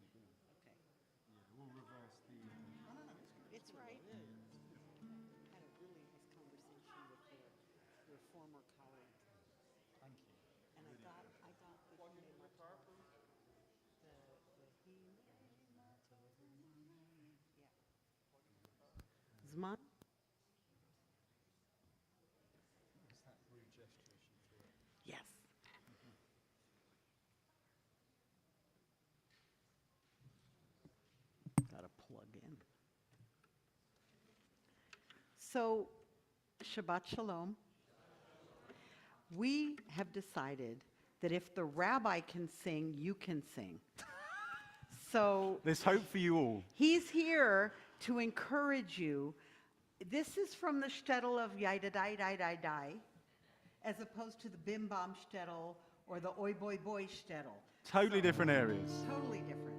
screen again. Okay. Yeah, we'll reverse the... No, no, no, it's right. Had a really nice conversation with your former colleague. Thank you. And I got the Zman? Is that rude gesture she threw? Yes. Got to plug in. So, Shabbat Shalom. We have decided that if the rabbi can sing, you can sing. So There's hope for you all. he's here to encourage you. This is from the shtetl of Yidadai Dai Dai Dai, as opposed to the Bim Bam shtetl or the Oi Boy Boy shtetl. Totally different areas. Totally different.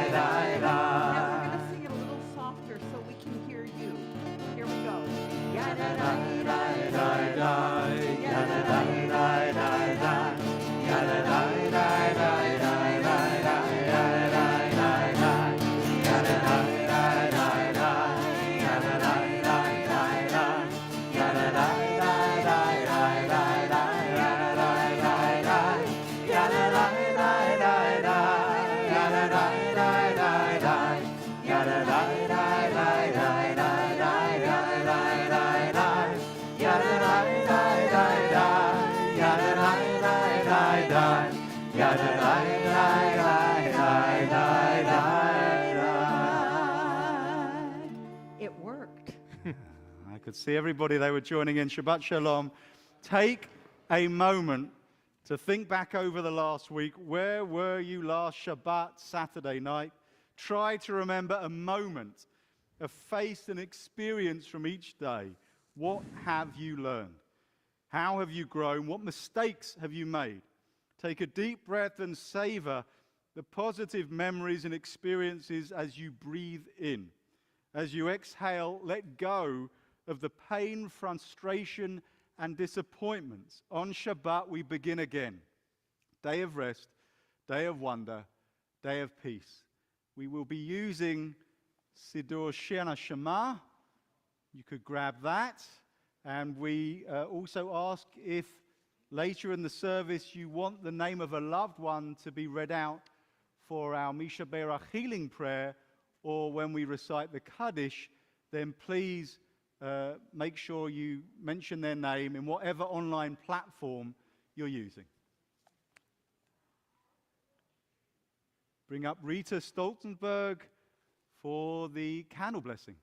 Now we're going to sing it a little softer so we can hear you. Here we go. It worked. I could see everybody, they were joining in. Shabbat Shalom. Take a moment to think back over the last week. Where were you last Shabbat, Saturday night? Try to remember a moment, a face and experience from each day. What have you learned? How have you grown? What mistakes have you made? Take a deep breath and savor the positive memories and experiences as you breathe in. As you exhale, let go of the pain, frustration, and disappointments. On Shabbat, we begin again. Day of rest, day of wonder, day of peace. We will be using Siddur Shena Shema. You could grab that. And we also ask if later in the service you want the name of a loved one to be read out for our Misha Berach healing prayer, or when we recite the Kaddish, then please make sure you mention their name in whatever online platform you're using. Bring up Rita Stoltenberg for the candle blessing.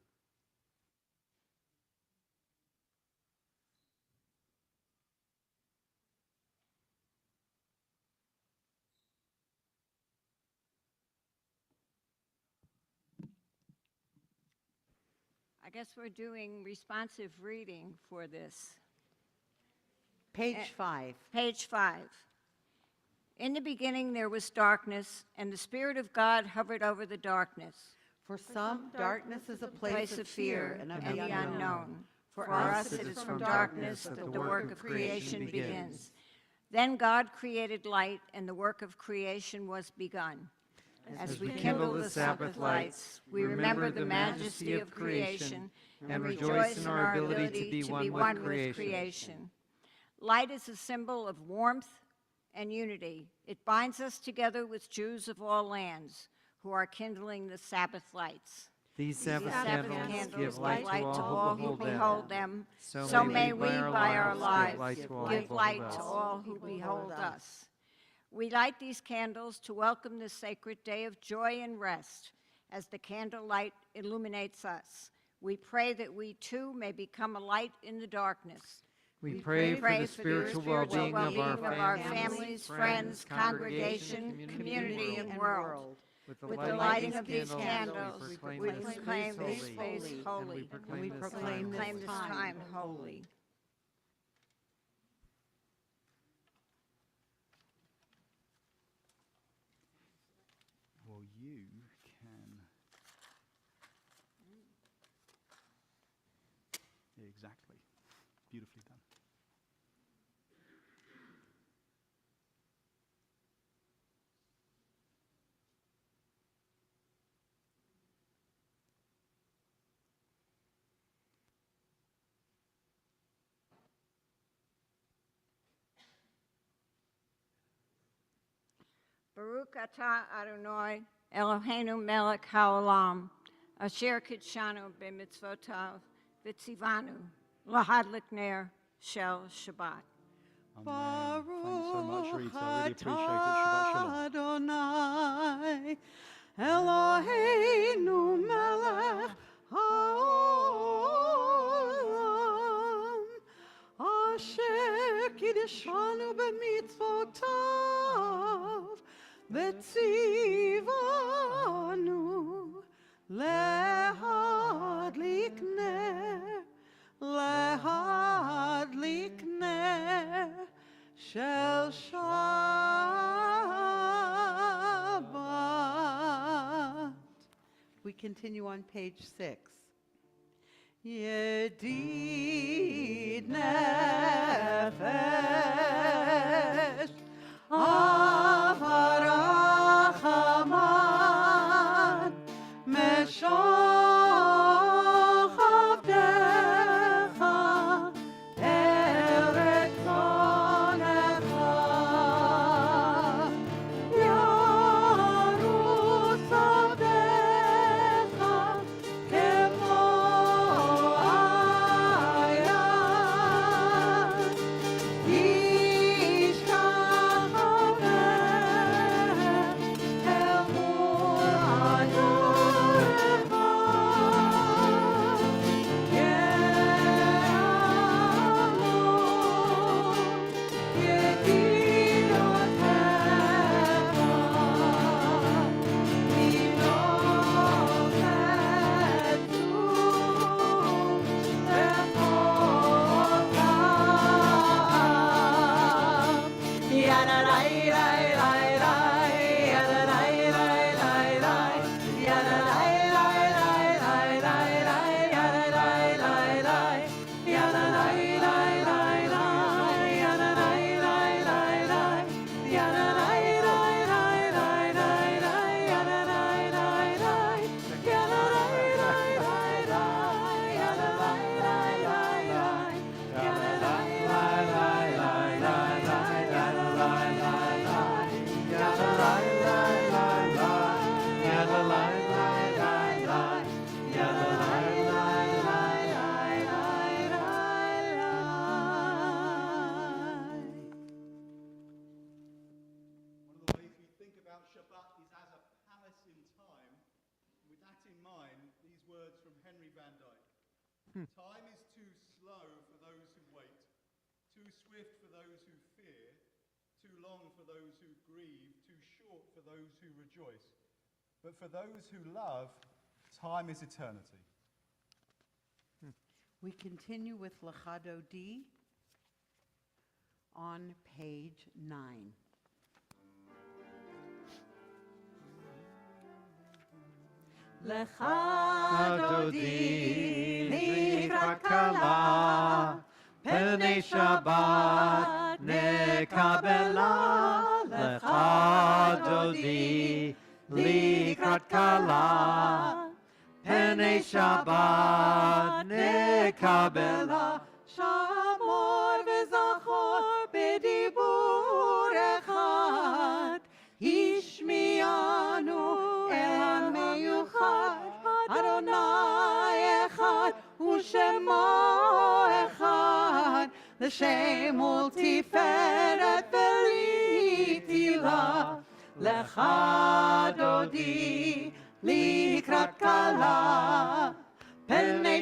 I guess we're doing responsive reading for this. Page 5. Page 5. In the beginning there was darkness, and the Spirit of God hovered over the darkness. For some, darkness is a place of fear and of and the the unknown. For us it is from darkness that the work of creation begins. Then God created light, and the work of creation was begun. As we kindle the Sabbath lights, we remember the majesty of creation and rejoice in our ability to be one with creation. Light is a symbol of warmth and unity. It binds us together with Jews of all lands who are kindling the Sabbath lights. These Sabbath Candles candles give light to all who behold behold them. So may we, by our lives, give light to all who behold us. We light these candles to welcome this sacred day of joy and rest. As the candlelight illuminates us, We pray that we too may become a light in the darkness. We pray for the spiritual well-being of our families, friends, congregation, community, and world. With the lighting of these candles, we proclaim this space holy, and we proclaim this time holy. Well, you can. Yeah, exactly. Beautifully done. Baruch atah Adonai Eloheinu melech haolam, asher kitshanu b'mitzvotav v'tzivanu lahadlik ner shel Shabbat. Amen. Thanks so much, Rita. I really appreciate it. Shabbat Shalom. Adonai, Eloheinu melech haolam, asher kiddushanu b'mitzvotav, v'tzivanu lehadlik ner shel Shabbat. We continue on page 6. Yedid nefesh avarachaman meshoch avdecha eretz onecha yarus avdecha kemo ayan yishkachaveh el mul adorecha ye'amon One of the ways we think about Shabbat is as a palace in time. With that in mind, these words from Henry Van Dyke. Time is too slow for those who wait, too swift for those who fear, too long for those who grieve, too short for those who rejoice. But for those who love, time is eternity. We continue with Lechado D on page 9. Lechado di likrat kala, pnei Shabbat nekabela. Lechado di likrat kala, pnei Shabbat nekabela. Shamor v'zachor b'dibur echad, ishmianu el hameyuchad. Adonai echad u'shemo echad, l'shem ultiferet v'litila. Lechado di likrat kala, pnei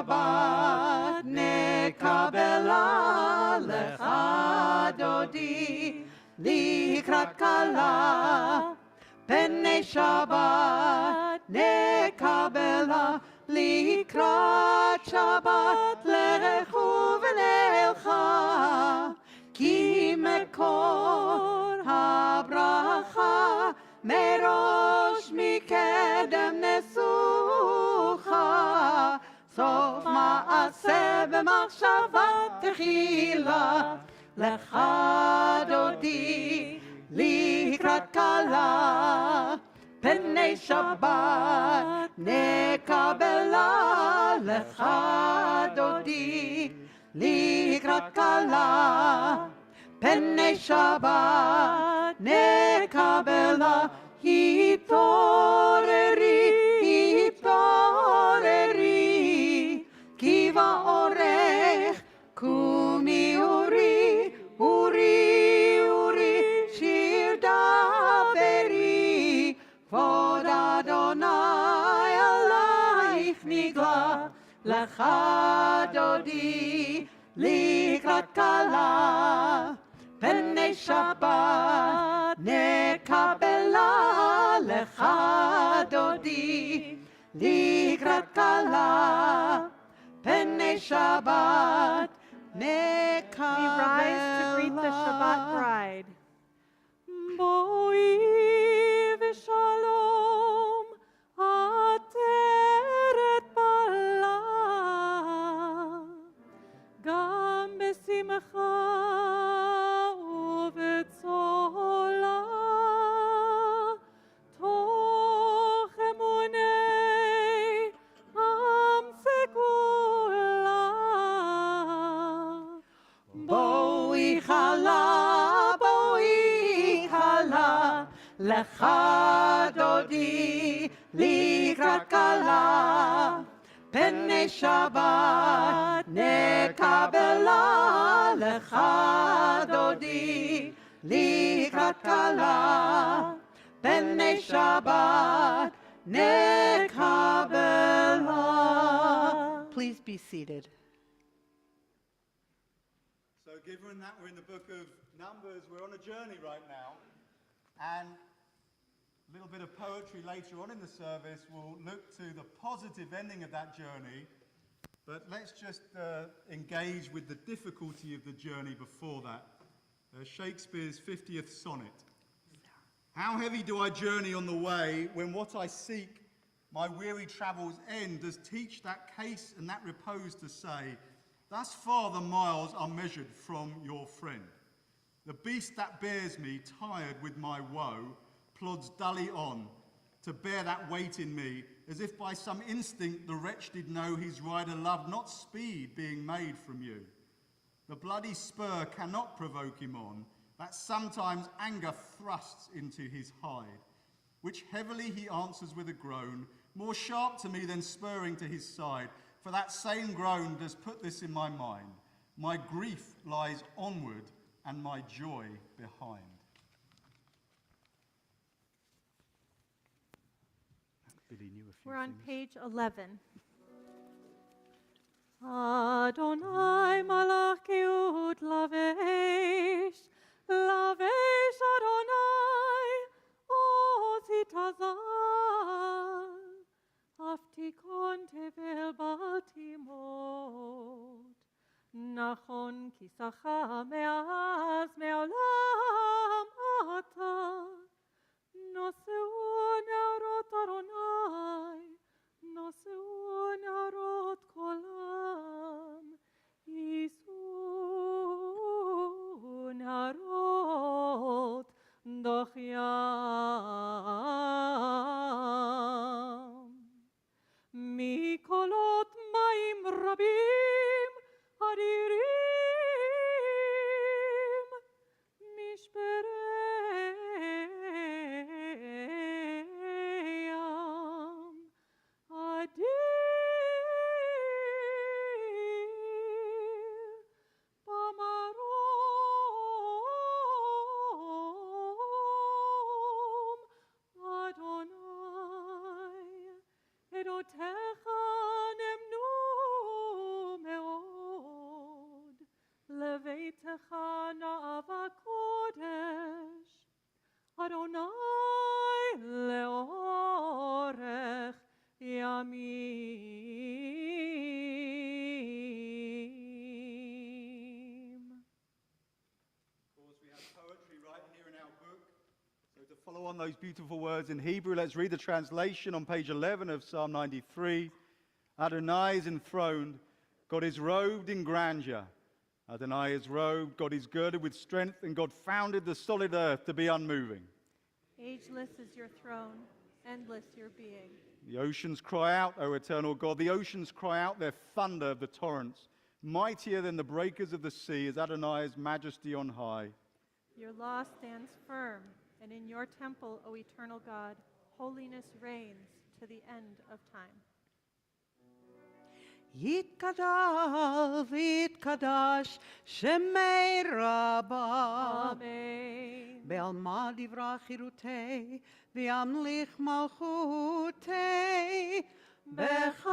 שבת נקבלה לך דודי לקראת כלה פני שבת נקבלה לקראת שבת לכו ונלכה כי מקור הברכה מראש מקדם נסוכה סוף מעשה במחשבה תחילה לך דודי לקראת כלה פני שבת נקבלה לך דודי לקראת כלה פני שבת נקבלה התעוררי התעוררי כי באורך קומי אורי אורי אורי שיר דברי כבוד אדוני עלייך נגלה לך דודי לקראת כלה פני שבת נקבלה לך דודי לקראת כלה פני שבת נקבלה. We rise to greet the Shabbat bride. בואי ושלום עטרת פלה גם בשמחה ובצהלה תוך אמוני עם סגולה בואי חלה לך דודי לקראת כלה פני שבת נקבלה לך דודי לקראת כלה פני שבת נקבלה. Please be seated. So given that we're in the book of Numbers, we're on a journey right now, and a little bit of poetry later on in the service will look to the positive ending of that journey, but let's just engage with the difficulty of the journey before that. Shakespeare's 50th sonnet. How heavy do I journey on the way when what I seek my weary travels end does teach that case and that repose to say, thus far the miles are measured from your friend. The beast that bears me, tired with my woe, plods dully on to bear that weight in me, as if by some instinct the wretch did know his rider loved not speed being made from you. The bloody spur cannot provoke him on, that sometimes anger thrusts into his hide, which heavily he answers with a groan, more sharp to me than spurring to his side, for that same groan does put this in my mind. My grief lies onward and my joy behind. Billy knew a few We're on things. page 11. Adonai malachut lavesh, lavesh Adonai, ozit azal, aftikon tevel baltimot, nachon kisacha me'az me'olam ata, noseu ne'arot Adonai, noseu ne'arot kolam, yisu ne'arot dochyam. Mikolot maim rabim adirim, mishpereyam adir bamarom Adonai edotecha nemnu בביתך נאווה קודש, אדוני לאורך ימים. Of course, we have poetry right here in our book. So to follow on those beautiful words in Hebrew, let's read the translation on page 11 of Psalm 93. Adonai is enthroned, God is robed in grandeur. Adonai is robed, God is girded with strength, and God founded the solid earth to be unmoving. Ageless is your throne, endless your being. The oceans cry out, O eternal God. The oceans cry out their thunder of the torrents. Mightier than the breakers of the sea is Adonai's majesty on high. Your law stands firm, and in your temple, O eternal God, holiness reigns to the end of time. Yitkadal v'yitkadash shemei rabba. Amen. Be'alma divra chirutei v'yamlich malchutei b'chayecho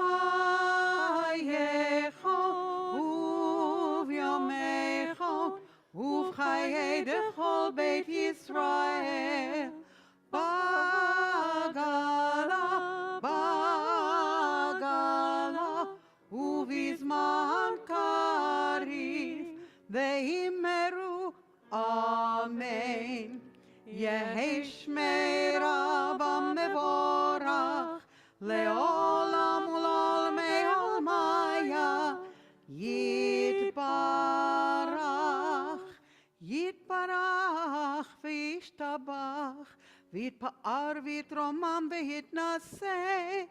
u'v'yomecho u'v'chayei dechol Beit Yisrael bagala uvizman kariv veimeru amen. Yehi shmei Rabba mevorach leolam ul'olmei olmaya yitbarach v'yishtabach v'yitpa'ar v'yitromam v'yitnaseh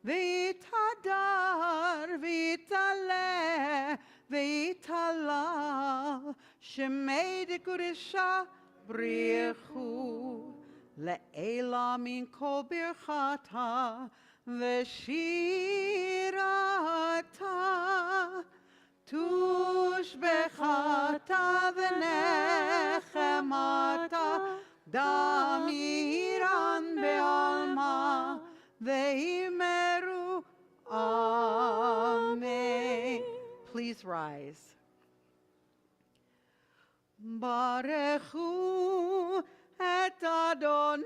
v'yitadar v'yitaleh v'yitalal shemei dekudesha brichu le'ela min kol birchata v'shirata tushbechata v'nechemata damiran be'alma Veimeru. Amen. Please rise. Barechu et Adonai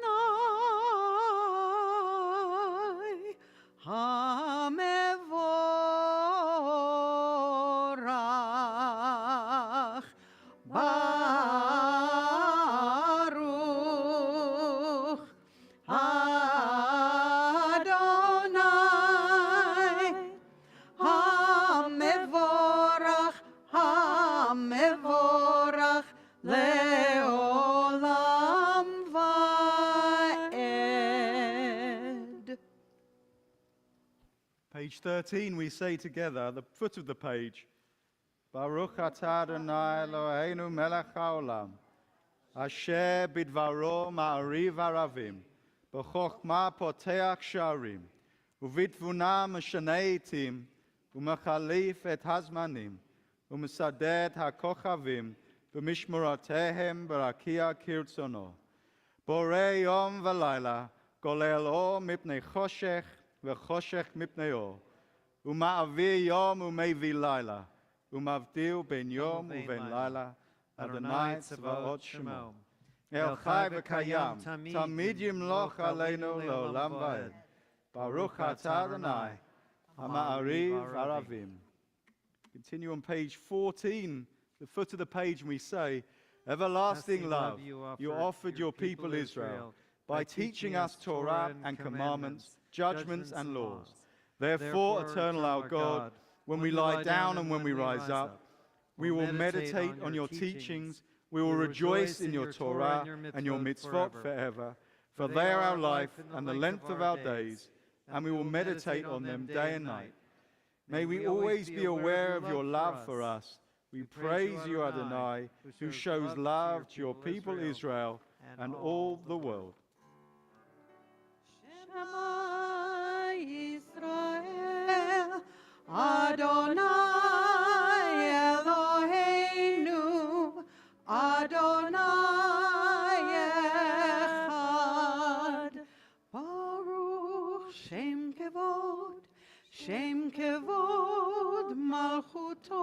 hamevorach baruch mevorach leolam vaed. Page 13, we say together, the foot of the page, Baruch atah Adonai Eloheinu melech haolam, asher bidvaro ma'ariv aravim, b'chokhmah poteach sharim, uvitvuna meshanei etim, umechalif et hazmanim, umesadet hakochavim, b'mishmoratehem b'rakia kirtzono. Borei yom v'layla, golel or mipnei choshech, v'choshech mipnei or. Uma'avir yom umevi layla, umavdil ben yom uven layla, Adonai tzvaot shemo. El chai v'kayam, tamid yimloch aleinu le'olam va'ed. Baruch atah Adonai, ha'ma'ariv aravim. Continue on page 14, the foot of the page, and we say, Everlasting love, you offered your people Israel by teaching us Torah and commandments, judgments and laws. Therefore, eternal our God, when we lie down and when we rise up, we will meditate on your teachings, we will rejoice in your Torah and your mitzvot forever, for they are our life and the length of our days, and we will meditate on them day and night. May we always be aware of your love for us. We praise you, Adonai, who shows love to your people Israel and all the world. Shema Yisrael, Adonai Eloheinu, Adonai Echad. Baruch Shem Kevod Malchuto,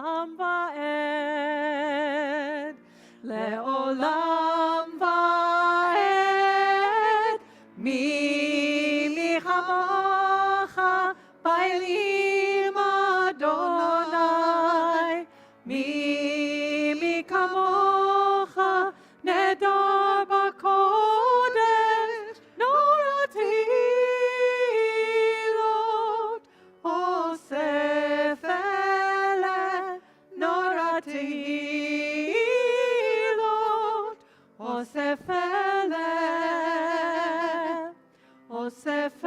לעולם ועד, לעולם ועד. מי כמוך באלים אדוני, מי כמוך נדר בקודש, נורא תהילות אוסף אלה, נורא תהילות אוסף אלה, אוסף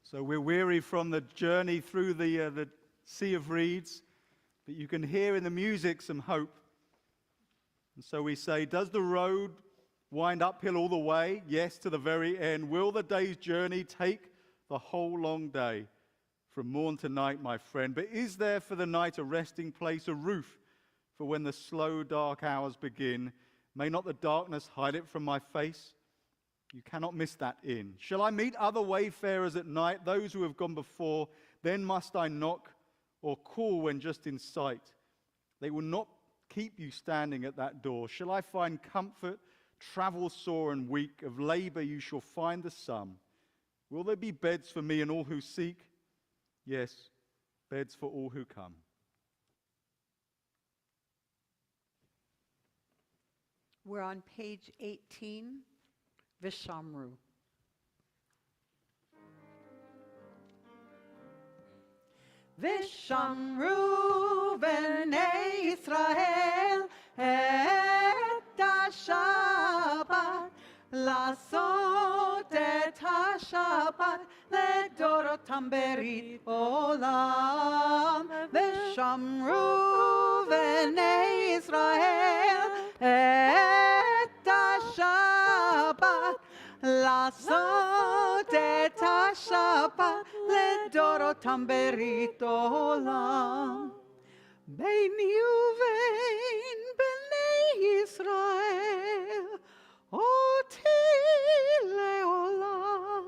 So we're weary from the journey through the sea of reeds, but you can hear in the music some hope. And so we say, does the road wind uphill all the way? Yes, to the very end. Will the day's journey take the whole long day? From morn to night, my friend. But is there for the night a resting place, a roof for when the slow dark hours begin? May not the darkness hide it from my face? You cannot miss that inn. Shall I meet other wayfarers at night, those who have gone before? Then must I knock or call when just in sight? They will not keep you standing at that door. Shall I find comfort, travel sore and weak? Of labor you shall find the sum. Will there be beds for me and all who seek? Yes, beds for all who come. We're on page 18, Vishamru. Vishamru b'nei Yisrael et ha-Shabbat, לעשות את השבת לדורותם ברית עולם. ושמרו בני ישראל את השבת, לעשות את השבת לדורותם ברית עולם. ביני ובין בני ישראל אותי לעולם,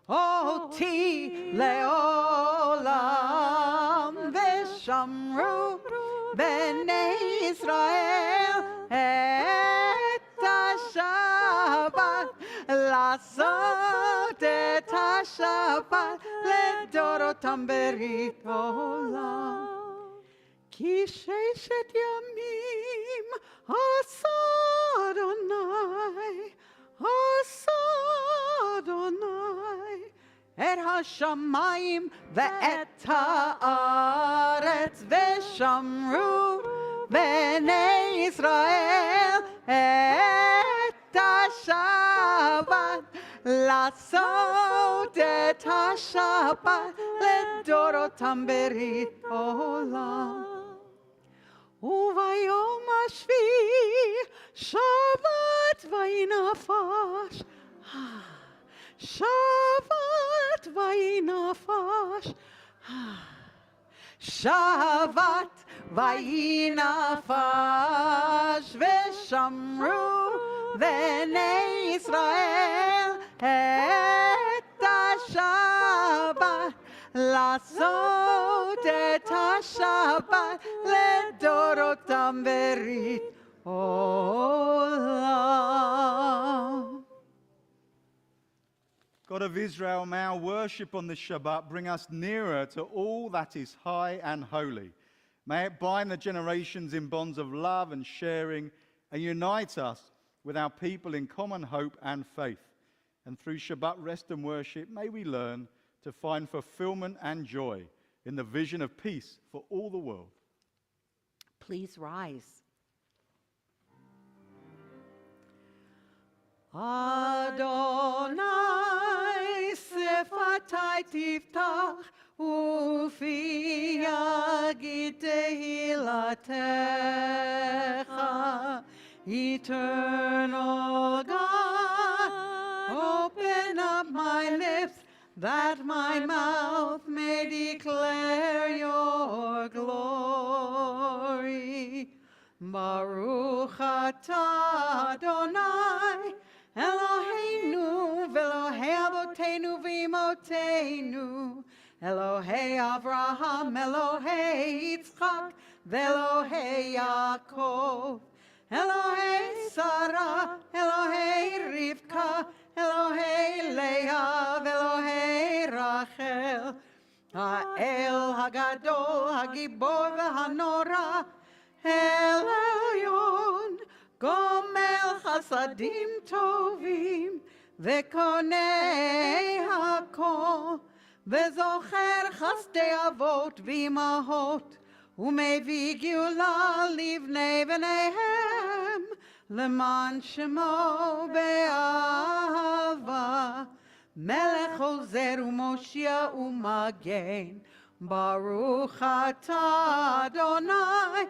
אותי לעולם. ושמרו בני ישראל את השבת, לעשות את השבת לדורותם ברית עולם. כי 6 ימים עשה אדוני, עשה אדוני את השמיים ואת הארץ. ושמרו בני ישראל את השבת, לעשות את השבת לדורותם ברית עולם. וביום השביעי שבת ויהי נפש, שבת ויהי נפש, שבת ויהי נפש. ושמרו בני ישראל את השבת, לעשות את השבת לדורותם ברית עולם. God of Israel, may our worship on this Shabbat bring us nearer to all that is high and holy. May it bind the generations in bonds of love and sharing and unite us with our people in common hope and faith. And through Shabbat rest and worship, may we learn to find fulfillment and joy in the vision of peace for all the world. Please rise. Adonai sefatai tiftach ufi yagid tehilatecha. Eternal God, open up my lips that my mouth may declare your glory. Baruch atah Adonai Eloheinu v'Elohei avotenu v'imotenu Elohei Avraham, Elohei Yitzchak v'Elohei Yaakov Elohei Sarah, Elohei Rivka Elohei Leah v'Elohei Rachel Ha'el Hagadol, Hagibor v'Hanora El Elyon, Gomel Chasadim Tovim, Vekonei Hakol, Vezocher Chasdei Avot V'imahot, Umevi Geula Livnei V'neihem, Leman Shemo Be'ahava, Melech Ozer U'Moshia U'Magen, Baruch atah Adonai,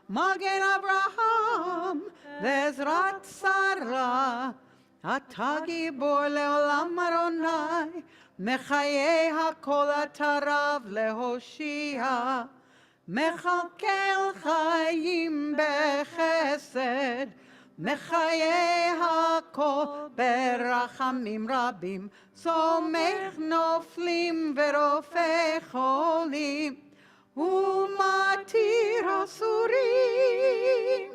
Magen Abraham, Vezrat Sarah, Atah Gibor leolam Adonai, Mechayei hakol atarav lehoshia, Mechalkel chayim bechesed, Mechayei hakol berachamim rabim, Somech noflim verofei cholim, Umatir asurim,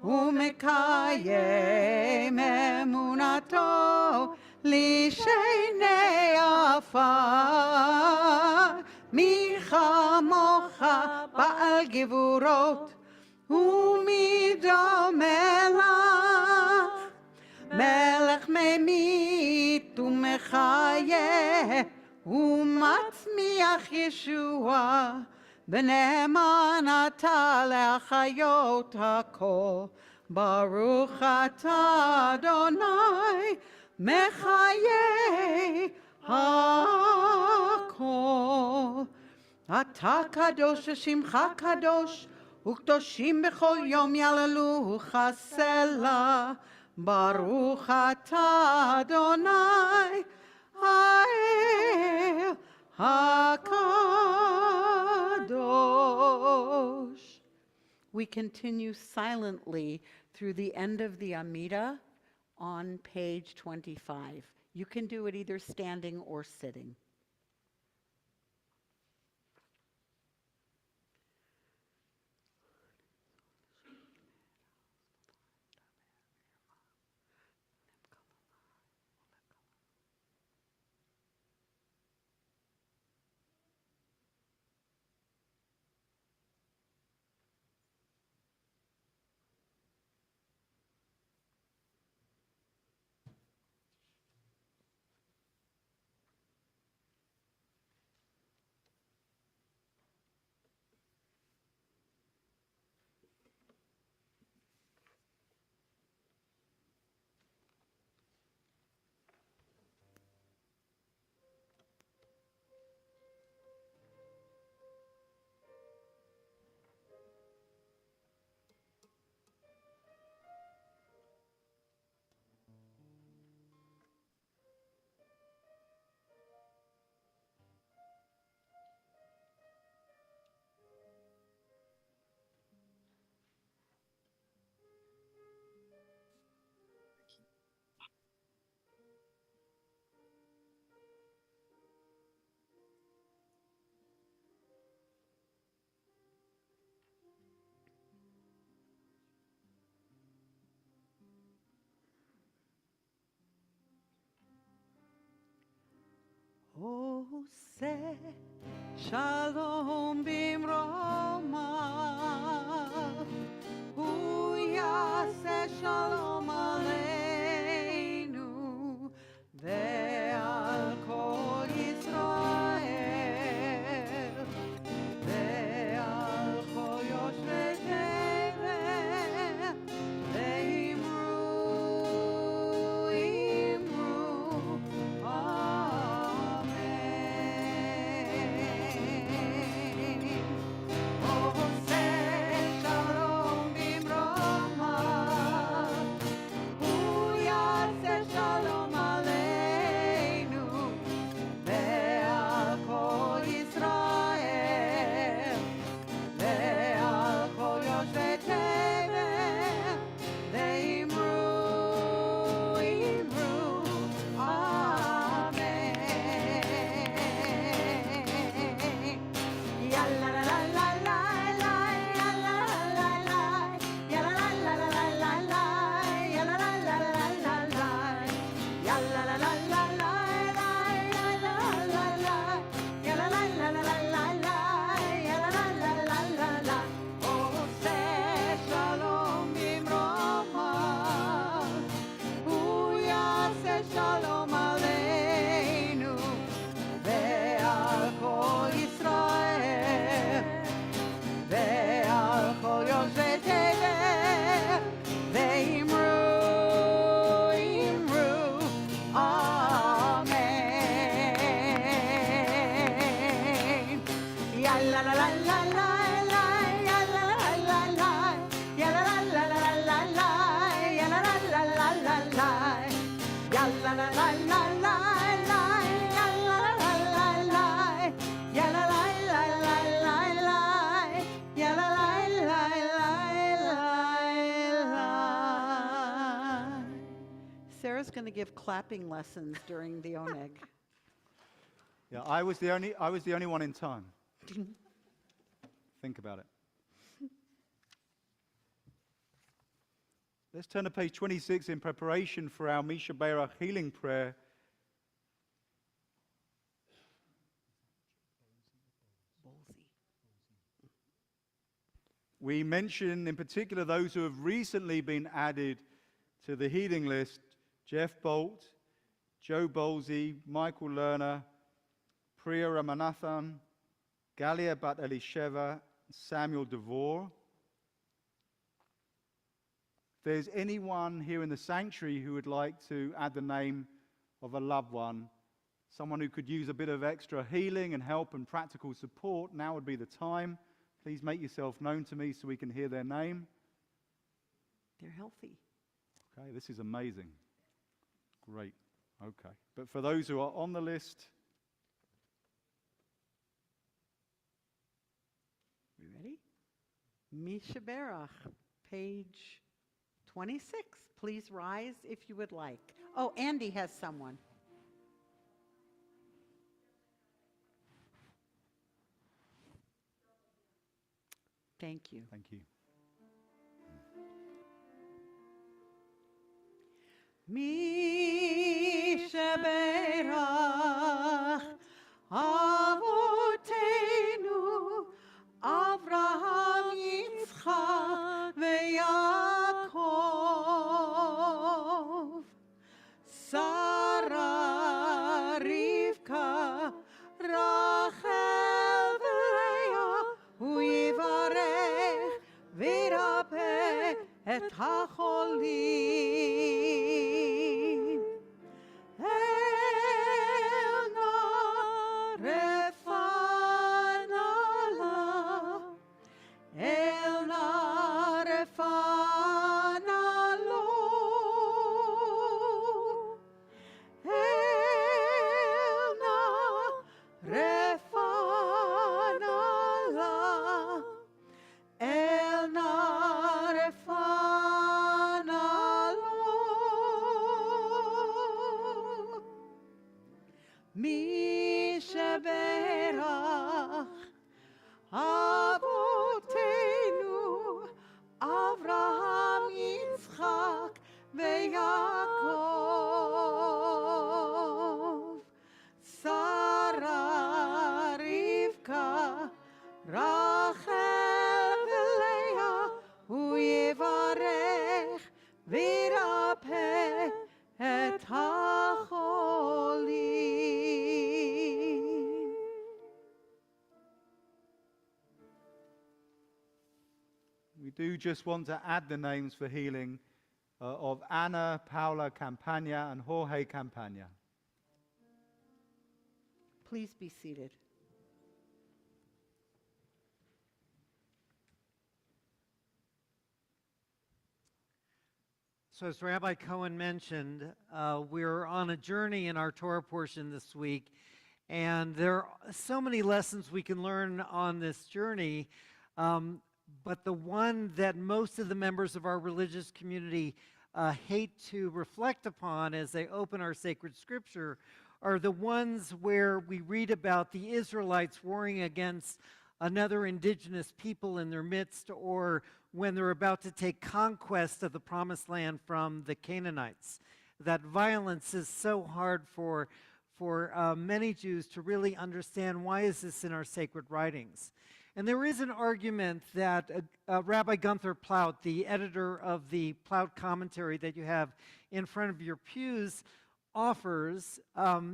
Umekayem emunato, Lishenei afar, Michamocha ba'al gevurot, Umidomelach, Melech memit umechayeh, Umatzmiach Yeshua, B'ne'eman atah le'achayot hakol, Baruch atah Adonai, Mechayeh hakol. Atah kadosh shimcha kadosh, Ukdoshim b'chol yom yalalu chasela, Baruch atah Adonai, Ha'el HaKadosh. We continue silently through the end of the Amida on page 25. You can do it either standing or sitting. Ose shalom bimromav, uyase shalom aleinu, ve'al kol Yisrael, ve'al kol yoshvei tevel, ve'imru, Shalom bimromav, Sarah's going to give clapping lessons during the oneg. Yeah, I was the only one in time. Think about it. Let's turn to page 26 in preparation for our Misha Berach healing prayer. We mention in particular those who have recently been added to the healing list: Jeff Bolt, Joe Bolsey, Michael Lerner, Priya Ramanathan, Galia Bat Elisheva, Samuel DeVore. If there's anyone here in the sanctuary who would like to add the name of a loved one, someone who could use a bit of extra healing and help and practical support, now would be the time. Please make yourself known to me so we can hear their name. They're healthy. Okay, this is amazing. Great. Okay. But for those who are on the list, We ready? Misha Berach, page 26. Please rise if you would like. Oh, Andy has someone. Thank you. thank you. Misha Berach Avotenu Avraham Yitzchak veYaakov Sarah Rivka Rachel veLeah Hu yivarech v'yirapeh et hacholim Elna refanala Elna refanalo Elna refanala Elna refanalo Misha Berach Avotenu Avraham Yitzchak veYaakov Sarah Rivka Rachel veLeah Hu yivarech v'yirapeh et hacholim. We do just want to add the names for healing of Anna Paula Campagna and Jorge Campagna. Please be seated. So as Rabbi Cohen mentioned, we're on a journey in our Torah portion this week, and there are so many lessons we can learn on this journey, but the one that most of the members of our religious community hate to reflect upon as they open our sacred scripture are the ones where we read about the Israelites warring against another indigenous people in their midst, or when they're about to take conquest of the promised land from the Canaanites. That violence is so hard for many Jews to really understand. Why is this in our sacred writings? And there is an argument that Rabbi Gunther Plaut, the editor of the Plaut commentary that you have in front of your pews, offers.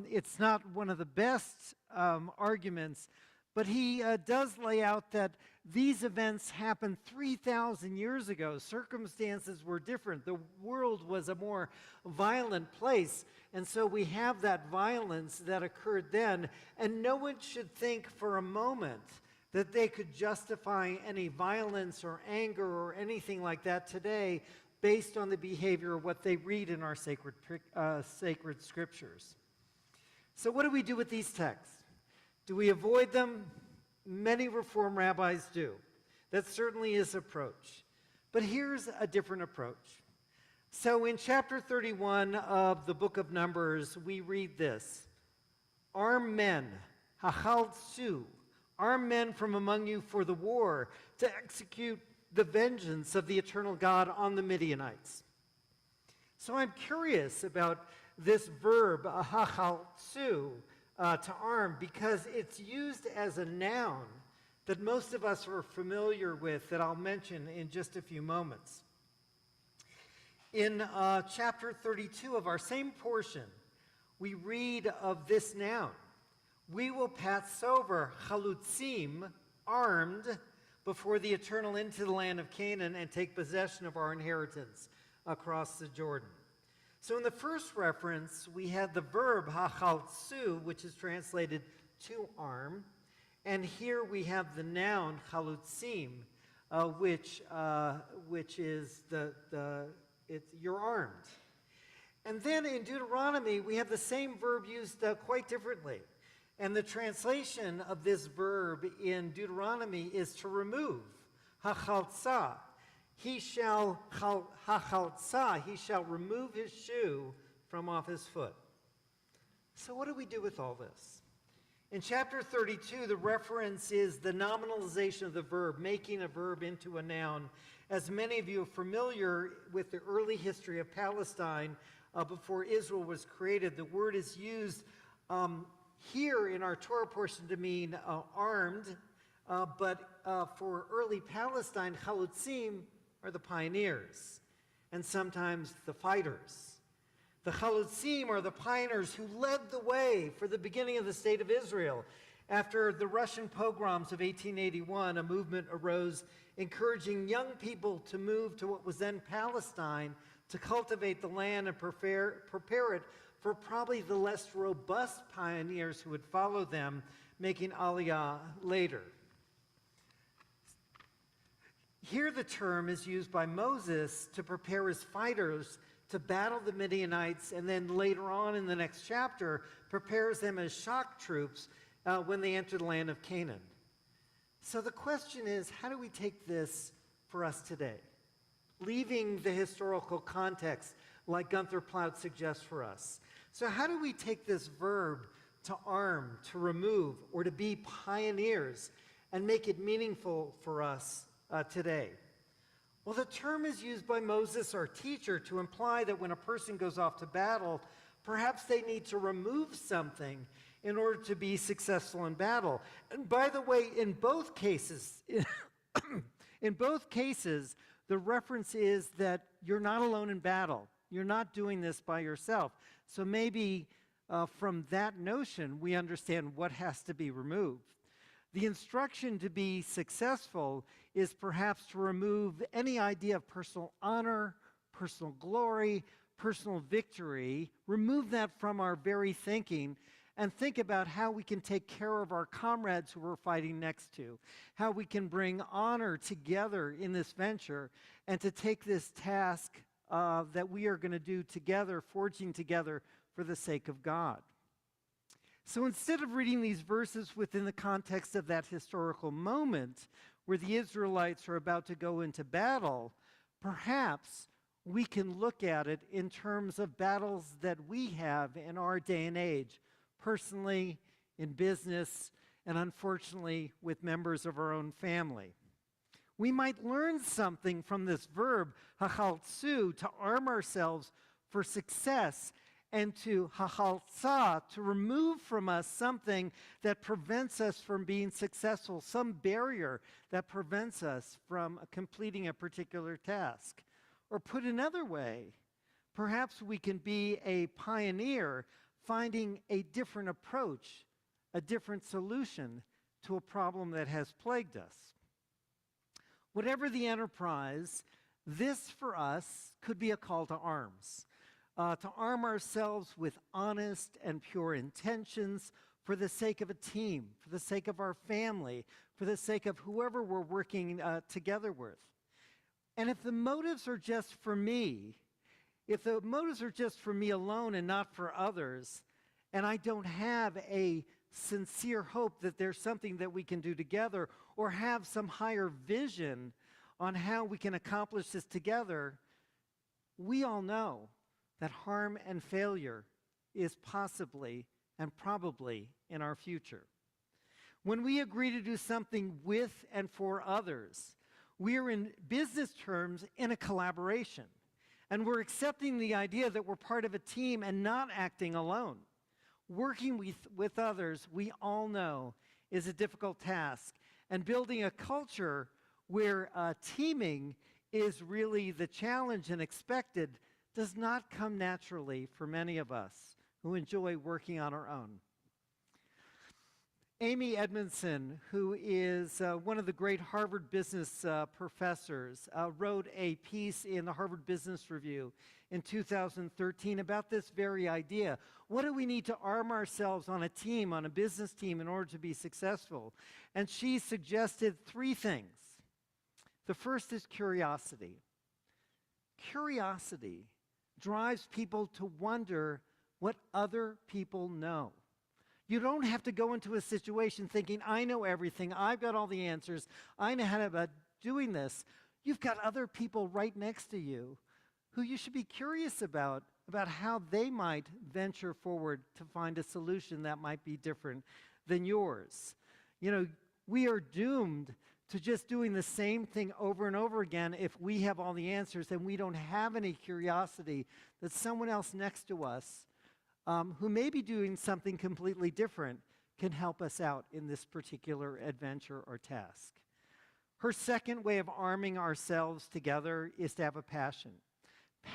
It's not one of the best arguments, but he does lay out that these events happened 3,000 years ago. Circumstances were different. The world was a more violent place. And so we have that violence that occurred then. And no one should think for a moment that they could justify any violence or anger or anything like that today based on the behavior of what they read in our sacred scriptures. So what do we do with these texts? Do we avoid them? Many Reform rabbis do. That certainly is approach. But here's a different approach. So in chapter 31 of the book of Numbers, we read this: Arm men, hachaltsu, arm men from among you for the war, to execute the vengeance of the eternal God on the Midianites. So I'm curious about this verb, hachaltsu, to arm, because it's used as a noun that most of us are familiar with, that I'll mention in just a few moments. In chapter 32 of our same portion, we read of this noun: we will pass over chalutzim, armed, before the eternal into the land of Canaan and take possession of our inheritance across the Jordan. So in the first reference, we had the verb hachaltsu, which is translated to arm, and here we have the noun chalutzim, which is you're armed. And then in Deuteronomy, we have the same verb used quite differently. And the translation of this verb in Deuteronomy is to remove. Hachaltsa. He shall remove his shoe from off his foot. So what do we do with all this? In chapter 32, the reference is the nominalization of the verb, making a verb into a noun. As many of you are familiar with the early history of Palestine, before Israel was created, the word is used here in our Torah portion to mean armed, but for early Palestine, chalutzim are the pioneers, and sometimes the fighters. The chalutzim are the pioneers who led the way for the beginning of the state of Israel. After the Russian pogroms of 1881, a movement arose encouraging young people to move to what was then Palestine, to cultivate the land and prepare it for probably the less robust pioneers who would follow them, making Aliyah later. Here the term is used by Moses to prepare his fighters to battle the Midianites, and then later on in the next chapter, prepares them as shock troops when they enter the land of Canaan. So the question is, how do we take this for us today? Leaving the historical context like Gunther Plaut suggests for us. So how do we take this verb to arm, to remove, or to be pioneers and make it meaningful for us today? Well, the term is used by Moses, our teacher, to imply that when a person goes off to battle, perhaps they need to remove something in order to be successful in battle. And by the way, in both cases, the reference is that you're not alone in battle. You're not doing this by yourself. So maybe from that notion, we understand what has to be removed. The instruction to be successful is perhaps to remove any idea of personal honor, personal glory, personal victory. Remove that from our very thinking and think about how we can take care of our comrades who we're fighting next to, how we can bring honor together in this venture, and to take this task that we are going to do together, forging together for the sake of God. So instead of reading these verses within the context of that historical moment where the Israelites are about to go into battle, perhaps we can look at it in terms of battles that we have in our day and age, personally, in business, and unfortunately with members of our own family. We might learn something from this verb, hachaltsu, to arm ourselves for success, and to hachaltsa, to remove from us something that prevents us from being successful, some barrier that prevents us from completing a particular task. Or put another way, perhaps we can be a pioneer finding a different approach, a different solution to a problem that has plagued us. Whatever the enterprise, this for us could be a call to arms. To arm ourselves with honest and pure intentions for the sake of a team, for the sake of our family, for the sake of whoever we're working together with. And if the motives are just for me, if the motives are just for me alone and not for others, and I don't have a sincere hope that there's something that we can do together or have some higher vision on how we can accomplish this together, we all know that harm and failure is possibly and probably in our future. When we agree to do something with and for others, we are in business terms in a collaboration. And we're accepting the idea that we're part of a team and not acting alone. Working with others, we all know, is a difficult task. And building a culture where teaming is really the challenge and expected does not come naturally for many of us who enjoy working on our own. Amy Edmondson, who is one of the great Harvard business professors, wrote a piece in the Harvard Business Review in 2013 about this very idea. What do we need to arm ourselves on a team, on a business team, in order to be successful? And she suggested 3 things. The first is curiosity. Curiosity drives people to wonder what other people know. You don't have to go into a situation thinking, I know everything, I've got all the answers, I know how about doing this. You've got other people right next to you who you should be curious about how they might venture forward to find a solution that might be different than yours. You know, we are doomed to just doing the same thing over and over again if we have all the answers and we don't have any curiosity that someone else next to us who may be doing something completely different can help us out in this particular adventure or task. Her second way of arming ourselves together is to have a passion.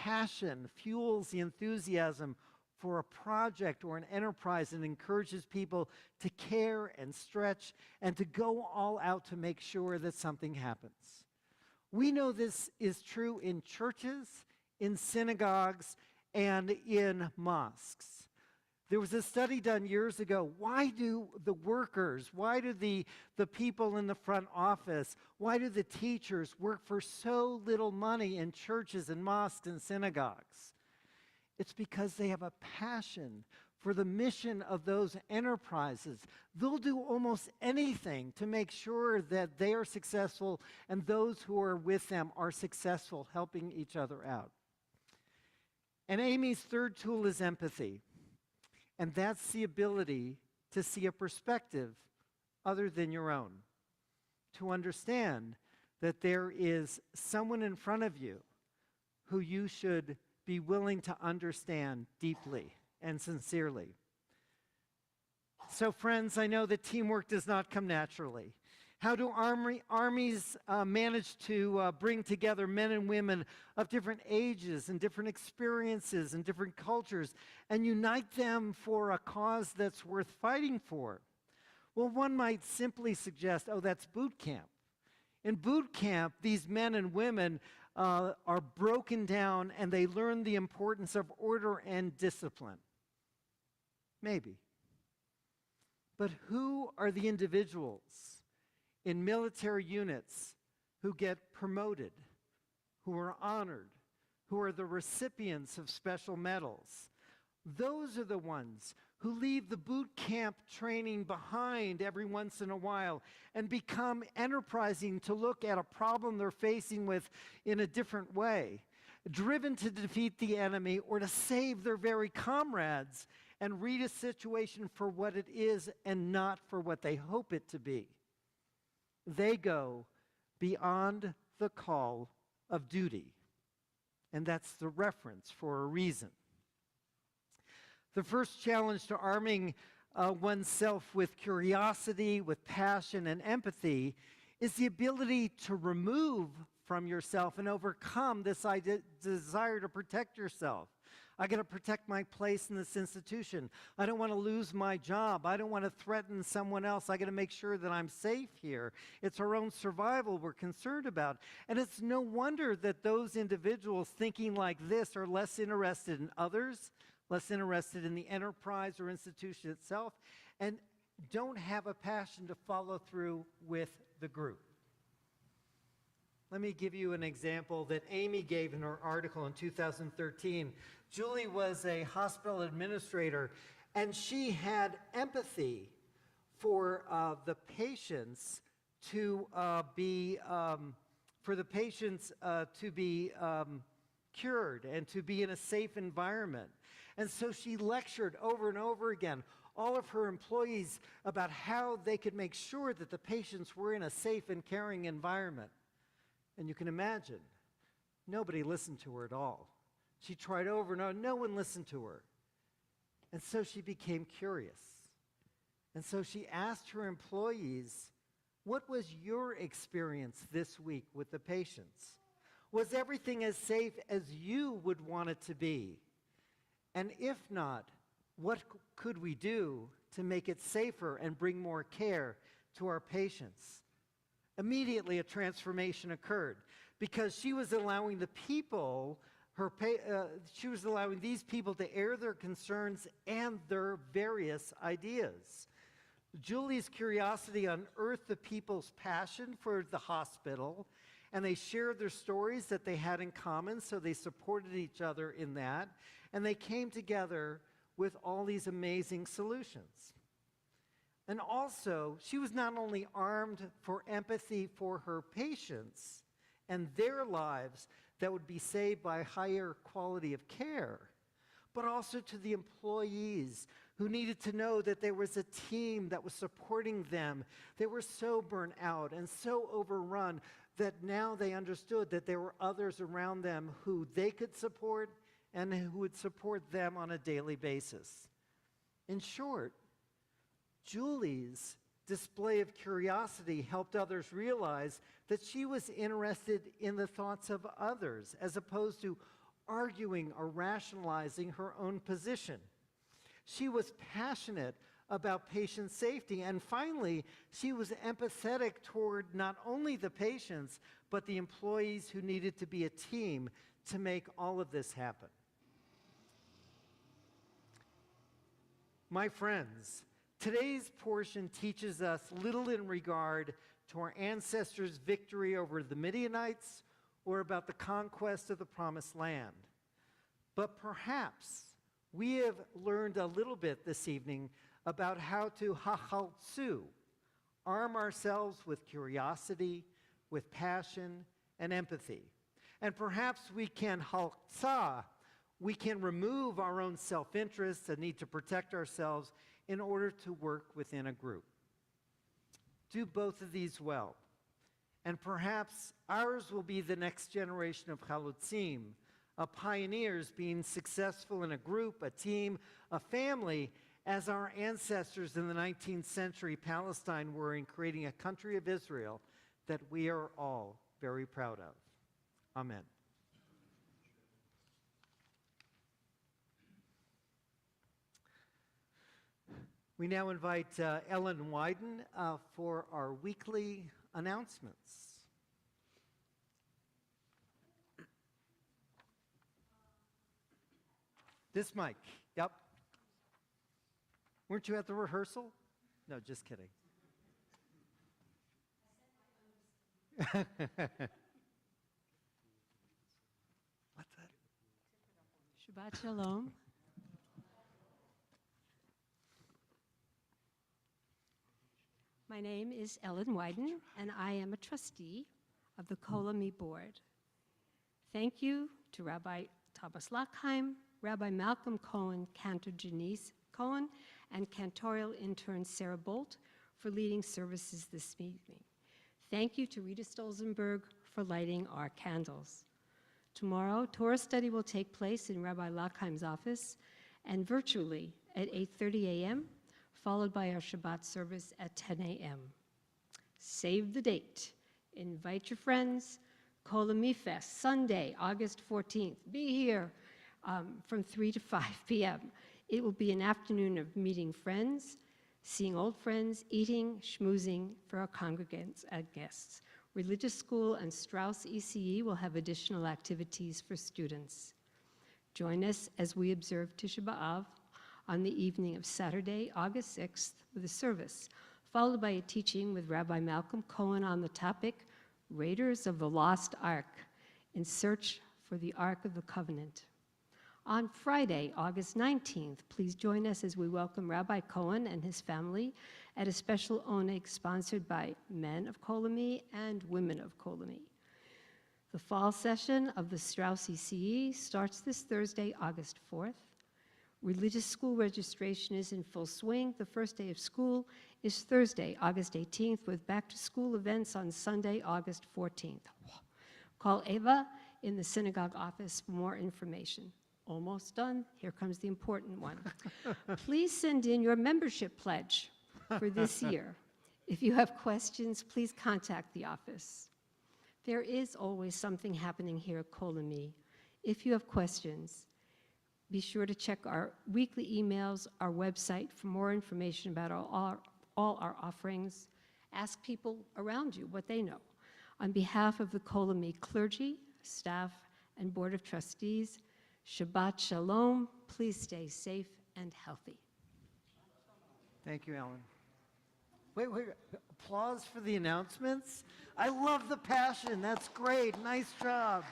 Passion fuels the enthusiasm for a project or an enterprise and encourages people to care and stretch and to go all out to make sure that something happens. We know this is true in churches, in synagogues, and in mosques. There was a study done years ago. Why do the workers, why do the people in the front office, why do the teachers work for so little money in churches and mosques and synagogues? It's because they have a passion for the mission of those enterprises. They'll do almost anything to make sure that they are successful and those who are with them are successful, helping each other out. And Amy's third tool is empathy. And that's the ability to see a perspective other than your own. To understand that there is someone in front of you who you should be willing to understand deeply and sincerely. So friends, I know that teamwork does not come naturally. How do armies manage to bring together men and women of different ages and different experiences and different cultures and unite them for a cause that's worth fighting for? Well, one might simply suggest, oh, that's boot camp. In boot camp, these men and women are broken down and they learn the importance of order and discipline. Maybe. But who are the individuals in military units who get promoted, who are honored, who are the recipients of special medals? Those are the ones who leave the boot camp training behind every once in a while and become enterprising to look at a problem they're facing with in a different way, driven to defeat the enemy or to save their very comrades and read a situation for what it is and not for what they hope it to be. They go beyond the call of duty, and that's the reference for a reason. The first challenge to arming oneself with curiosity, with passion and empathy is the ability to remove from yourself and overcome this desire to protect yourself. I got to protect my place in this institution. I don't want to lose my job. I don't want to threaten someone else. I got to make sure that I'm safe here. It's our own survival we're concerned about. And it's no wonder that those individuals thinking like this are less interested in others, less interested in the enterprise or institution itself, and don't have a passion to follow through with the group. Let me give you an example that Amy gave in her article in 2013. Julie was a hospital administrator, and she had empathy for the patients to be cured and to be in a safe environment. And so she lectured over and over again all of her employees about how they could make sure that the patients were in a safe and caring environment. And you can imagine, nobody listened to her at all. She tried over and over, no one listened to her. And so she became curious. And so she asked her employees, what was your experience this week with the patients? Was everything as safe as you would want it to be? And if not, what could we do to make it safer and bring more care to our patients? Immediately, a transformation occurred because she was allowing the people, she was allowing these people to air their concerns and their various ideas. Julie's curiosity unearthed the people's passion for the hospital, and they shared their stories that they had in common, so they supported each other in that, and they came together with all these amazing solutions. And also, she was not only armed for empathy for her patients and their lives that would be saved by higher quality of care, but also to the employees who needed to know that there was a team that was supporting them. They were so burnt out and so overrun that now they understood that there were others around them who they could support and who would support them on a daily basis. In short, Julie's display of curiosity helped others realize that she was interested in the thoughts of others as opposed to arguing or rationalizing her own position. She was passionate about patient safety, and finally, she was empathetic toward not only the patients, but the employees who needed to be a team to make all of this happen. My friends, today's portion teaches us little in regard to our ancestors' victory over the Midianites or about the conquest of the Promised Land. But perhaps we have learned a little bit this evening about how to hachaltsu, arm ourselves with curiosity, with passion, and empathy. And perhaps we can haltsa, we can remove our own self-interest and need to protect ourselves in order to work within a group. Do both of these well. And perhaps ours will be the next generation of chalutzim, of pioneers being successful in a group, a team, a family, as our ancestors in the 19th century Palestine were in creating a country of Israel that we are all very proud of. Amen. We now invite Ellen Wyden for our weekly announcements. This mic, yep. Weren't you at the rehearsal? No, just kidding. What's that? Shabbat Shalom. My name is Ellen Wyden, and I am a trustee of the Kolami Board. Thank you to Rabbi Thomas Lackheim, Rabbi Malcolm Cohen, Cantor Janice Cohen, and cantorial intern Sarah Bolt for leading services this evening. Thank you to Rita Stolzenberg for lighting our candles. Tomorrow, Torah study will take place in Rabbi Lackheim's office and virtually at 8:30 a.m., followed by our Shabbat service at 10 a.m. Save the date. Invite your friends. Kolami Fest, Sunday, August 14th. Be here from 3 to 5 p.m. It will be an afternoon of meeting friends, seeing old friends, eating, schmoozing for our congregants and guests. Religious School and Strauss ECE will have additional activities for students. Join us as we observe Tisha B'Av on the evening of Saturday, August 6th, with a service, followed by a teaching with Rabbi Malcolm Cohen on the topic, Raiders of the Lost Ark, in search for the Ark of the Covenant. On Friday, August 19th, please join us as we welcome Rabbi Cohen and his family at a special oneg sponsored by Men of Kolami and Women of Kolami. The fall session of the Strauss ECE starts this Thursday, August 4th. Religious school registration is in full swing. The first day of school is Thursday, August 18th, with back-to-school events on Sunday, August 14th. Call Ava in the synagogue office for more information. Almost done. Here comes the important one. Please send in your membership pledge for this year. If you have questions, please contact the office. There is always something happening here at Kolami. If you have questions, be sure to check our weekly emails, our website for more information about all our offerings. Ask people around you what they know. On behalf of the Kolami clergy, staff, and Board of Trustees, Shabbat Shalom. Please stay safe and healthy. Thank you, Ellen. Wait, applause for the announcements? I love the passion. That's great. Nice job.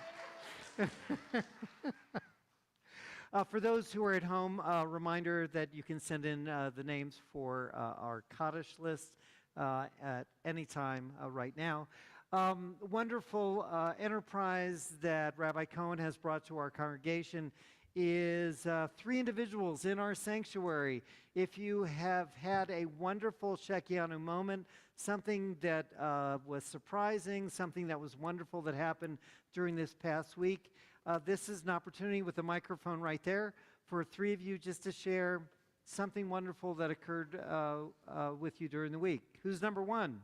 For those who are at home, a reminder that you can send in the names for our Kaddish list at any time right now. Wonderful enterprise that Rabbi Cohen has brought to our congregation is 3 individuals in our sanctuary. If you have had a wonderful Shekianu moment, something that was surprising, something that was wonderful that happened during this past week, this is an opportunity with a microphone right there for 3 of you just to share something wonderful that occurred with you during the week. Who's number 1?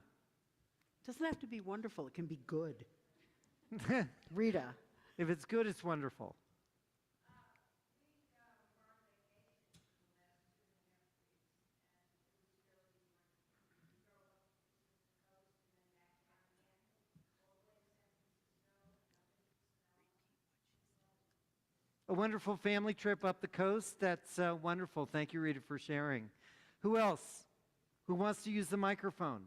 Doesn't have to be wonderful. It can be good. Rita. If it's good, it's wonderful. A wonderful family trip up the coast. That's wonderful. Thank you, Rita, for sharing. Who else? Who wants to use the microphone?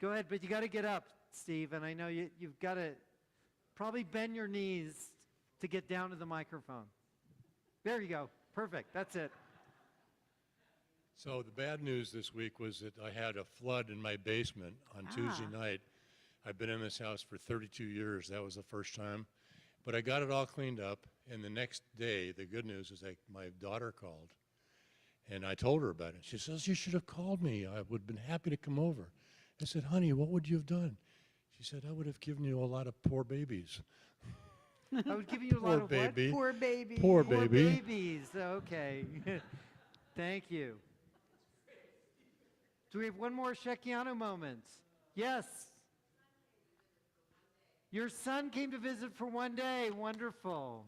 Go ahead, but you got to get up, Steve, and I know you've got to probably bend your knees to get down to the microphone. There you go. Perfect. That's it. So the bad news this week was that I had a flood in my basement on Tuesday night. I've been in this house for 32 years. That was the first time. But I got it all cleaned up, and the next day, the good news is that my daughter called, and I told her about it. She says, "You should have called me. I would have been happy to come over." I said, "Honey, what would you have done?" She said, "I would have given you a lot of poor babies." I would give you a lot of baby. what? Poor baby. Poor Poor baby. babies. Okay. Thank you. Do we have one more Shekianu moment? Yes. Your son came to visit for one day. Wonderful.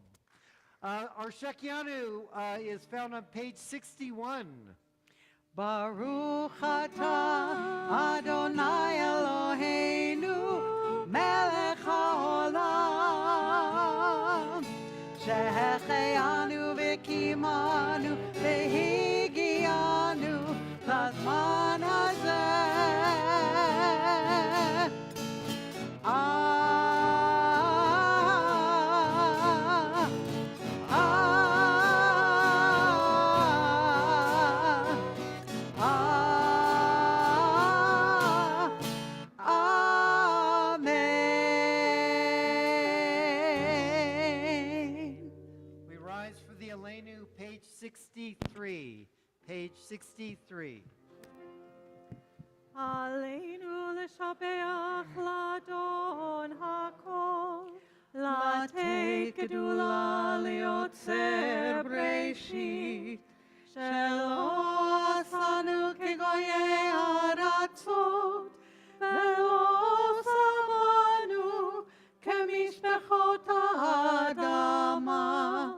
Our Shekianu is found on page 61. Baruch atah Adonai Eloheinu melech haolam שהחיינו וקיימנו והגיענו לזמן הזה. Page 63. Page 63. עלינו לשבח לאדון הכל, לתת גדולה ליוצר בראשית, שלא עשנו כגויי הארצות, ולא שמנו כמשפחות האדמה,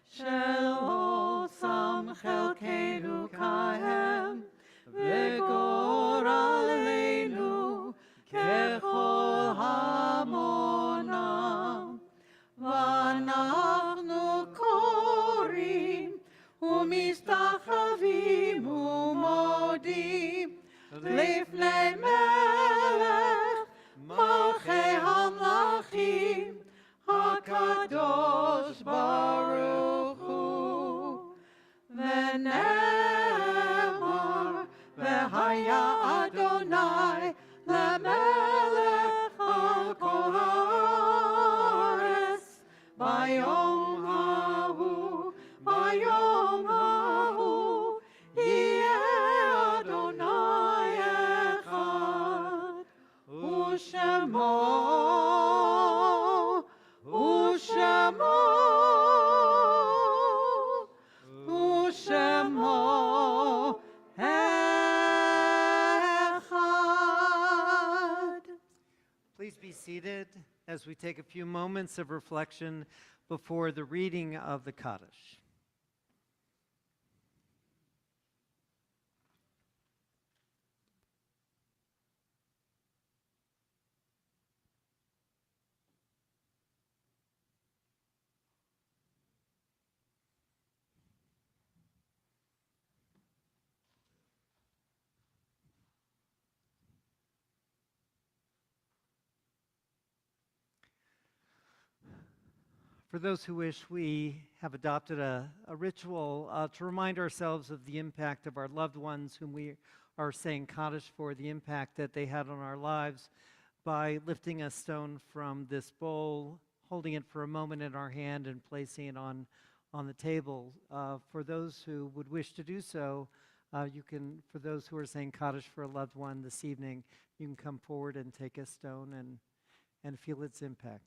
שלא שם חלקנו כהם, וגורלנו ככל המונם. ואנחנו קוראים seated as we take a few moments of reflection before the reading of the Kaddish. For those who wish, we have adopted a ritual to remind ourselves of the impact of our loved ones whom we are saying Kaddish for, the impact that they had on our lives by lifting a stone from this bowl, holding it for a moment in our hand and placing it on the table. For those who would wish to do so, for those who are saying Kaddish for a loved one this evening, you can come forward and take a stone and feel its impact.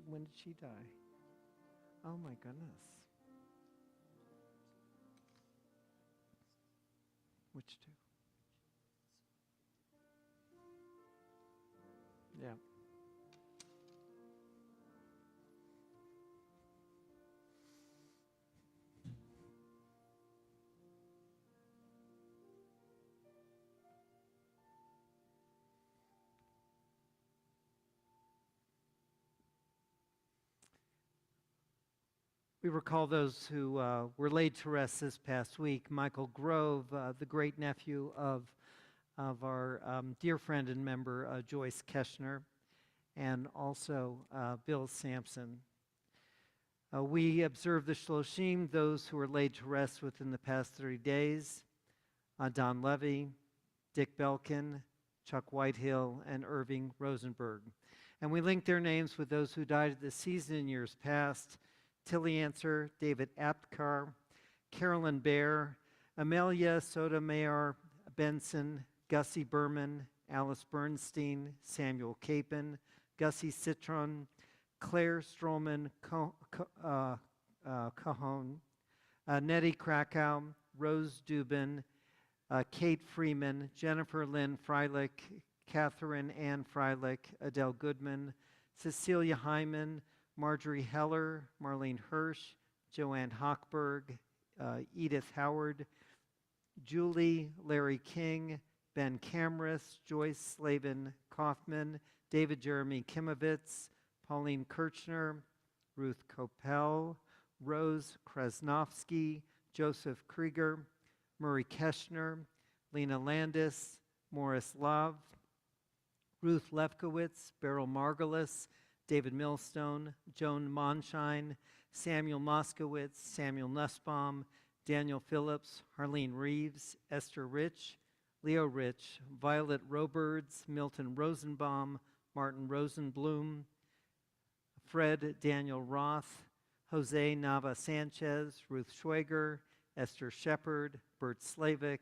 When did she die? Oh my goodness. Which two? Yeah. We recall those who were laid to rest this past week. Michael Grove, the great nephew of our dear friend and member Joyce Keschner, and also Bill Sampson. We observed the Shloshim, those who were laid to rest within the past 30 days, Don Levy, Dick Belkin, Chuck Whitehill, and Irving Rosenberg. And we link their names with those who died this season in years past: Tilly Answer, David Aptkar, Carolyn Bear, Amelia Sotomayor Benson, Gussie Berman, Alice Bernstein, Samuel Capon, Gussie Citron, Claire Strollman Cajon, Nettie Krakow, Rose Dubin, Kate Freeman, Jennifer Lynn Freilich, Catherine Ann Freilich, Adele Goodman, Cecilia Hyman, Marjorie Heller, Marlene Hirsch, Joanne Hochberg, Edith Howard, Julie, Larry King, Ben Camrus, Joyce Slavin Kaufman, David Jeremy Kimovitz, Pauline Kirchner, Ruth Kopel, Rose Krasnowski, Joseph Krieger, Murray Keschner, Lena Landis, Morris Love, Ruth Lefkowitz, Beryl Margulis, David Millstone, Joan Monshine, Samuel Moskowitz, Samuel Nussbaum, Daniel Phillips, Harlene Reeves, Esther Rich, Leo Rich, Violet Roberts, Milton Rosenbaum, Martin Rosenblum, Fred Daniel Roth, Jose Nava Sanchez, Ruth Schwager, Esther Shepard, Bert Slavik,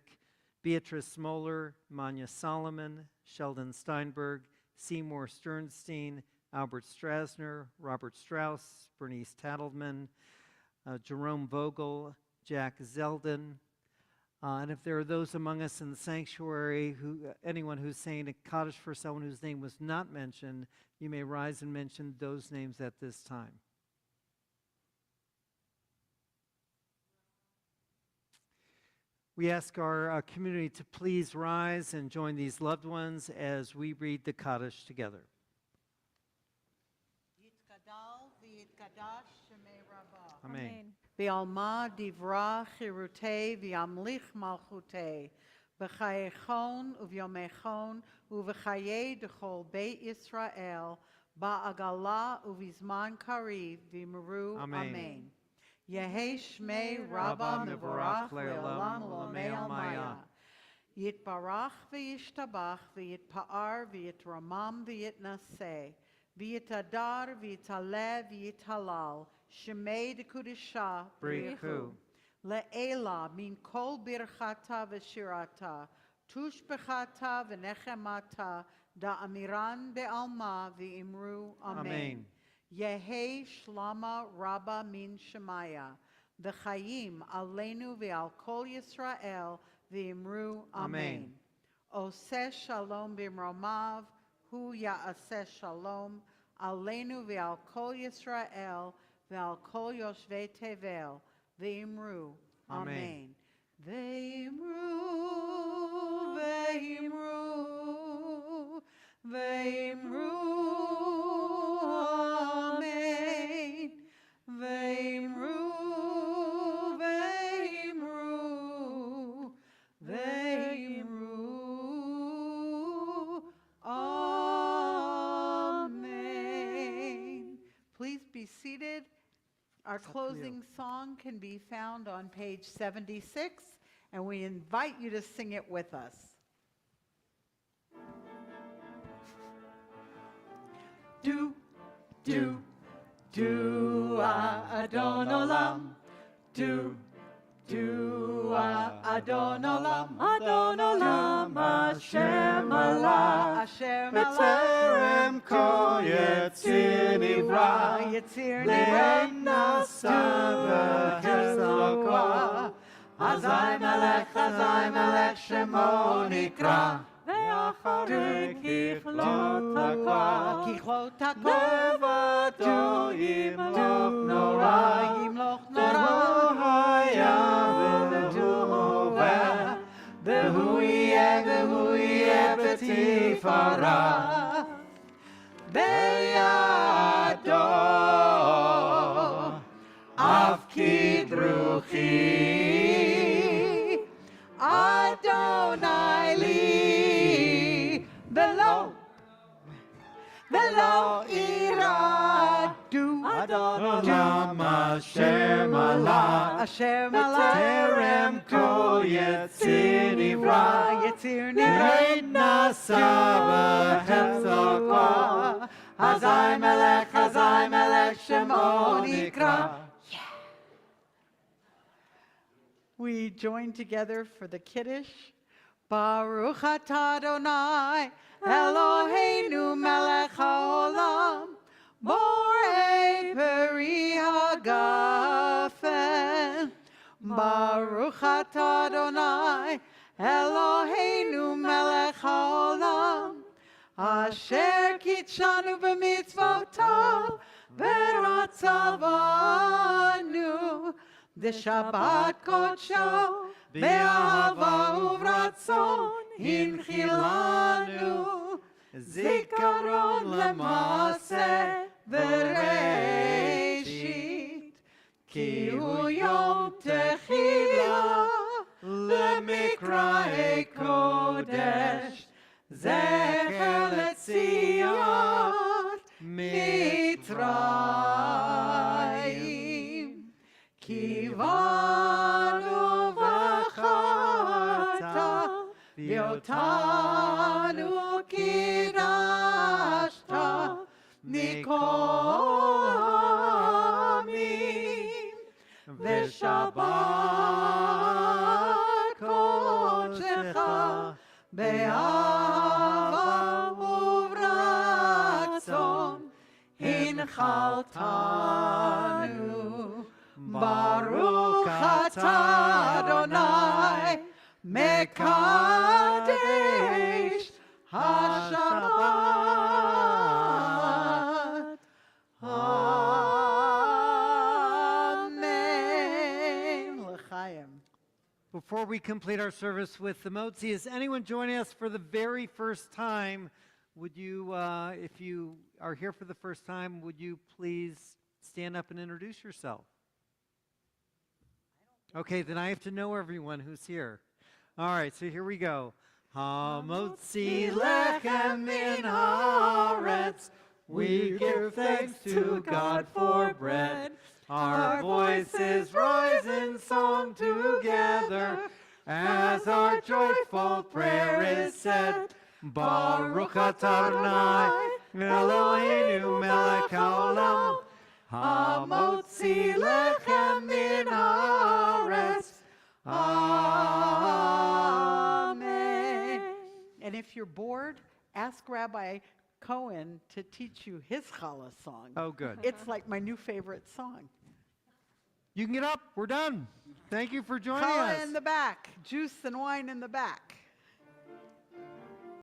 Beatrice Smoller, Manya Solomon, Sheldon Steinberg, Seymour Sternstein, Albert Strasner, Robert Strauss, Bernice Tattleman, Jerome Vogel, Jack Zeldin. And if there are those among us in the sanctuary, anyone who's saying a Kaddish for someone whose name was not mentioned, you may rise and mention those names at this time. We ask our community to please rise and join these loved ones as we read the Kaddish together. Amen. V'alma divra chirutei v'amlich malchutei בחייכון וביומכון ובחיי דכל בית ישראל, בעגלה ובזמן קריב, ואמרו אמן. אמן. יהי שמי רבה מבורך לעולם ולעולמי עלמיה. יתברך וישתבח ויתפאר ויתרומם ויתנשא, ויתהדר ויתעלה ויתהלל, שמי דקודשה בריחו. לעילה מן כל ברכתה ושירתה, תושבחתה ונחמתה, דאמירן בעלמה ואמרו אמן. אמן. יהי שלמה רבה מן שמיה, וחיים עלינו ועל כל ישראל, ואמרו אמן. אמן. עושה שלום במרומיו, הוא יעשה שלום עלינו ועל כל ישראל, ועל כל יושבי תבל, ואמרו אמן. אמן. ואמרו, ואמרו, ואמרו אמן. ואמרו, ואמרו, ואמרו amen. Please be seated. Our closing song can be found on page 76, and we invite you to sing it with us. Do, do, do, Adon Olam. Do, do, Adon Olam. Adon Olam, Hashem Allah. Hashem בטרם כל יציר נברא, יציר נעשה בחסדו. אזי מלך שמו נקרא. ואחרי ככלות הכל, ככלות הכל, לבדו ימלוך נורא, ימלוך לא היה והווה, והוא יהיה בתפארה. בידו אף כדרוכי, אדוני לי, ולא ירעדו. אדון עולם אשר מלך, אשר בטרם כל יציר נברא, יציר רד נעשה בחסדו. אזי מלך שמו נקרא. We join together for the Kiddush. Baruch atah Adonai, Eloheinu melech haolam, borei peri hagafen. Baruch atah Adonai, Eloheinu melech haolam, asher kitshanu b'mitzvotav, v'ratzavanu. The Shabbat Kodsho, be'ahava uvratzon, hinchilanu, zikaron lemase v'reishit, ki hu yom techila, lemikra kodesh, zecher letzion mitzrayim. Kivanu v'chata, v'yotanu kidashta, mikol ha'amim, v'shabbat kodshecha, be'ahava uvratzon, hinchaltanu. Baruch atah Adonai, mekadesh hashabbat. Amen. L'chaim. Before we complete our service with the Motzi, is anyone joining us for the very first time? Would you, if you are here for the first time, would you please stand up and introduce yourself? Okay, then I have to know everyone who's here. All right, so here we go. Hamotzi lechem min haaretz. We give thanks to God for bread. Our voices rise in song together as our joyful prayer is said. Baruch atah Adonai, Eloheinu melech haolam, hamotzi lechem min haaretz. Amen. And if you're bored, ask Rabbi Cohen to teach you his challah song. Oh, good. It's like my new favorite song. You can get up. We're done. Thank you for joining Challah us. in the back, juice and wine in the back.